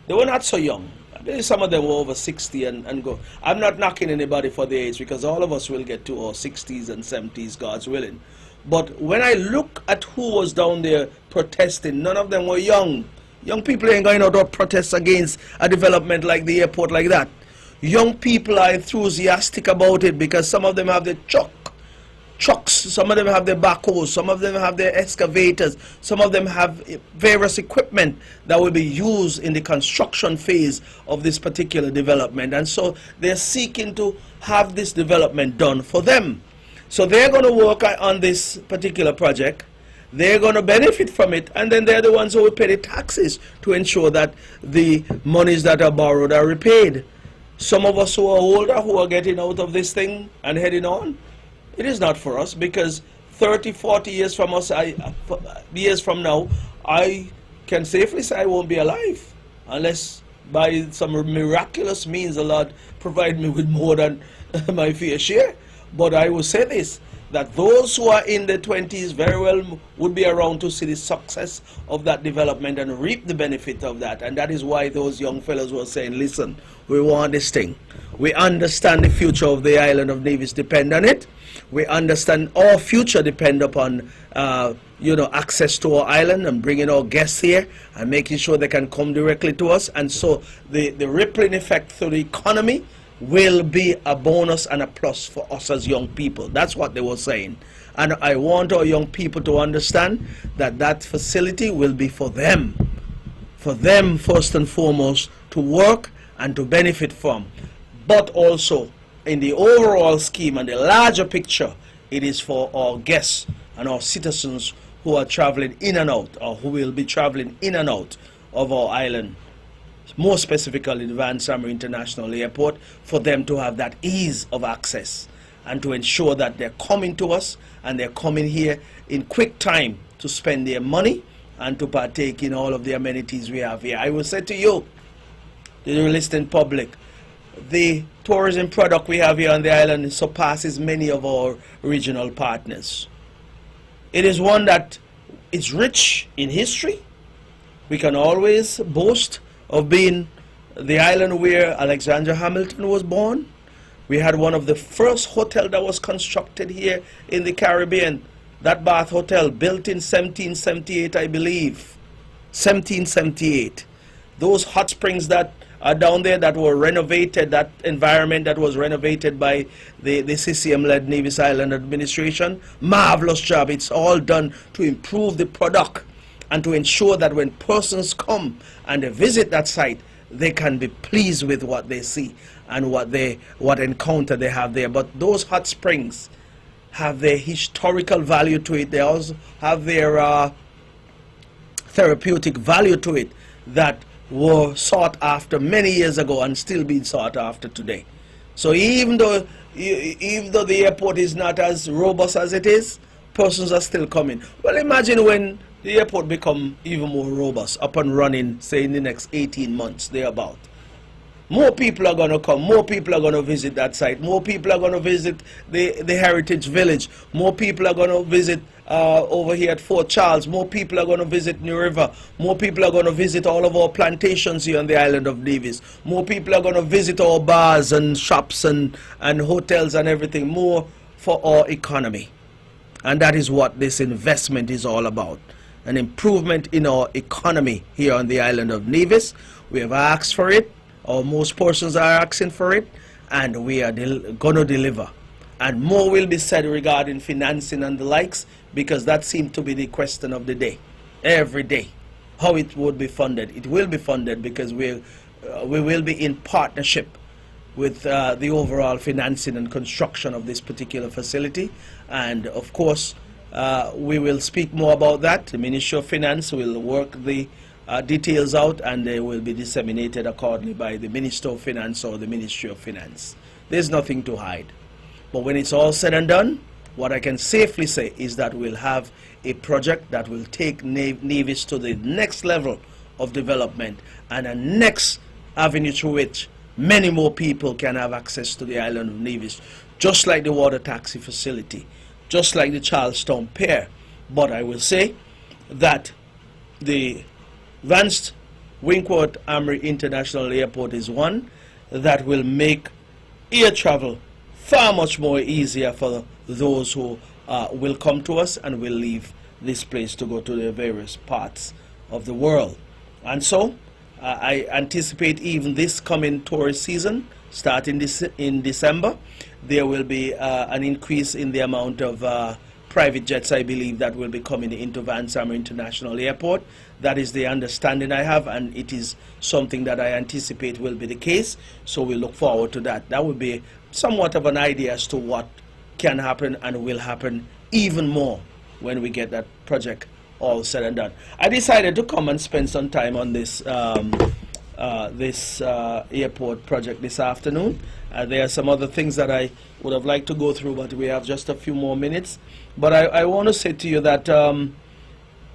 They were not so young. Some of them were over 60 and go. I'm not knocking anybody for the age, because all of us will get to our 60s and 70s, God's willing. But when I look at who was down there protesting, none of them were young. Young people ain't going out to protest against a development like the airport like that. Young people are enthusiastic about it because some of them have the trucks, some of them have their backhoes, some of them have their excavators, some of them have various equipment that will be used in the construction phase of this particular development. And so they're seeking to have this development done for them. So they're going to work on this particular project. They're going to benefit from it, and then they're the ones who will pay the taxes to ensure that the monies that are borrowed are repaid. Some of us who are older, who are getting out of this thing and heading on, it is not for us, because 30, 40 years from us, years from now, I can safely say I won't be alive, unless by some miraculous means the Lord provide me with more than my fair share. But I will say this, that those who are in the 20s very well would be around to see the success of that development and reap the benefit of that. And that is why those young fellows were saying, listen, we want this thing. We understand the future of the island of Nevis depend on it. We understand our future depend upon access to our island and bringing our guests here and making sure they can come directly to us. And so the rippling effect through the economy will be a bonus and a plus for us as young people. That's what they were saying. And I want our young people to understand that that facility will be for them first and foremost to work and to benefit from. But also in the overall scheme and the larger picture, it is for our guests and our citizens who are traveling in and out, or who will be traveling in and out of our island, more specifically the Van Summer International Airport, for them to have that ease of access and to ensure that they're coming to us and they're coming here in quick time to spend their money and to partake in all of the amenities we have here. I will say to you, the listening public, the tourism product we have here on the island surpasses many of our regional partners. It is one that is rich in history. We can always boast of being the island where Alexander Hamilton was born. We had one of the first hotels that was constructed here in the Caribbean, that Bath Hotel, built in 1778, I believe. 1778. Those hot springs that are down there that were renovated, that environment that was renovated by the CCM-led Nevis Island administration, marvelous job. It's all done to improve the product and to ensure that when persons come and they visit that site, they can be pleased with what they see and what encounter they have there. But those hot springs have their historical value to it. They also have their therapeutic value to it that were sought after many years ago and still being sought after today. So even though the airport is not as robust as it is, persons are still coming. Well, imagine when the airport become even more robust, up and running, say in the next 18 months, thereabout. More people are going to come, more people are going to visit that site, more people are going to visit the heritage village, more people are going to visit over here at Fort Charles. More people are going to visit New River. More people are going to visit all of our plantations here on the island of Nevis. More people are going to visit our bars and shops and hotels and everything. More for our economy. And that is what this investment is all about. An improvement in our economy here on the island of Nevis. We have asked for it, or most persons are asking for it, and we are going to deliver. And more will be said regarding financing and the likes, because that seems to be the question of the day, every day, how it would be funded. It will be funded because we will be in partnership with the overall financing and construction of this particular facility. And of course, we will speak more about that. The Ministry of Finance will work the details out, and they will be disseminated accordingly by the Minister of Finance or the Ministry of Finance. There's nothing to hide. But when it's all said and done, what I can safely say is that we'll have a project that will take Nevis to the next level of development and a next avenue through which many more people can have access to the island of Nevis, just like the water taxi facility, just like the Charlestown Pier. But I will say that the Advanced Winkworth Amory International Airport is one that will make air travel far much more easier for those who will come to us and will leave this place to go to the various parts of the world. And so I anticipate even this coming tourist season, starting in December, there will be an increase in the amount of private jets, I believe, that will be coming into Vance Amory International Airport. That is the understanding I have, and it is something that I anticipate will be the case. So we look forward to that. That will be somewhat of an idea as to what can happen and will happen even more when we get that project all said and done. I decided to come and spend some time on this airport project this afternoon. There are some other things that I would have liked to go through, but we have just a few more minutes. But I want to say to you that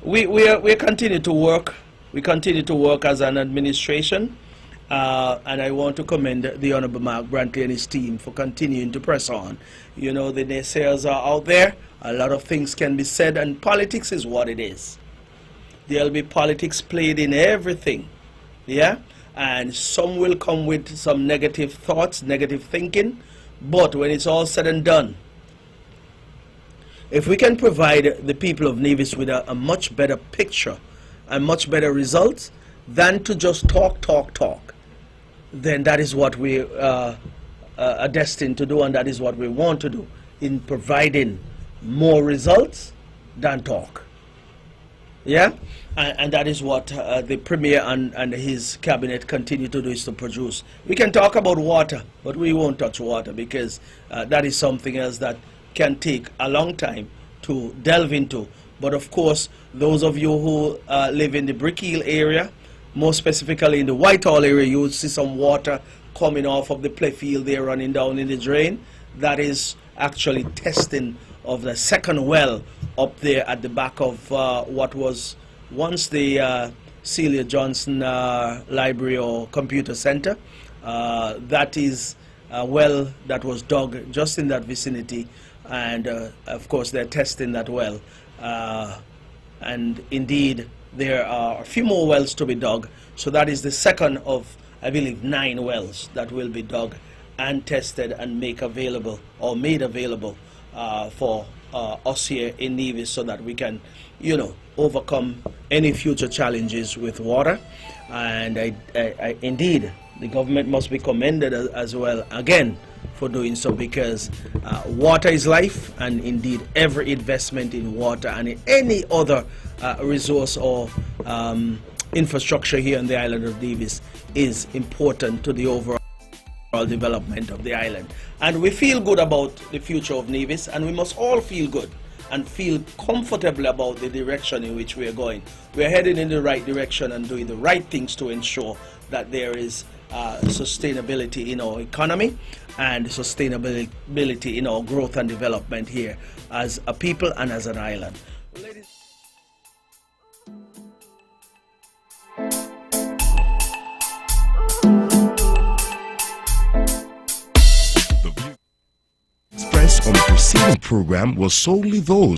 we continue to work. We continue to work as an administration, and I want to commend the Honorable Mark Brantley and his team for continuing to press on. You know, the naysayers are out there. A lot of things can be said, and politics is what it is. There'll be politics played in everything, yeah? And some will come with some negative thoughts, negative thinking, but when it's all said and done, if we can provide the people of Nevis with a much better picture and much better results than to just talk, then that is what we are destined to do, and that is what we want to do in providing more results than talk. Yeah? And that is what the Premier and his cabinet continue to do, is to produce. We can talk about water, but we won't touch water, because that is something else that can take a long time to delve into. But of course, those of you who live in the Brick Hill area, more specifically in the Whitehall area, you will see some water coming off of the play field there, running down in the drain. That is actually testing of the second well up there at the back of what was once the Celia Johnson Library or Computer Center. That is a well that was dug just in that vicinity, and of course they're testing that well. And indeed, there are a few more wells to be dug. So that is the second of, I believe, 9 wells that will be dug and tested and made available for us here in Nevis, so that we can, you know, overcome any future challenges with water. And indeed, the government must be commended as well, again, for doing so, because water is life, and indeed every investment in water and in any other resource or infrastructure here on the island of Nevis is important to the overall development of the island. And we feel good about the future of Nevis, and we must all feel good and feel comfortable about the direction in which we are going. We are heading in the right direction and doing the right things to ensure that there is sustainability in our economy and sustainability in our growth and development here as a people and as an island. The view expressed on the preceding program was solely those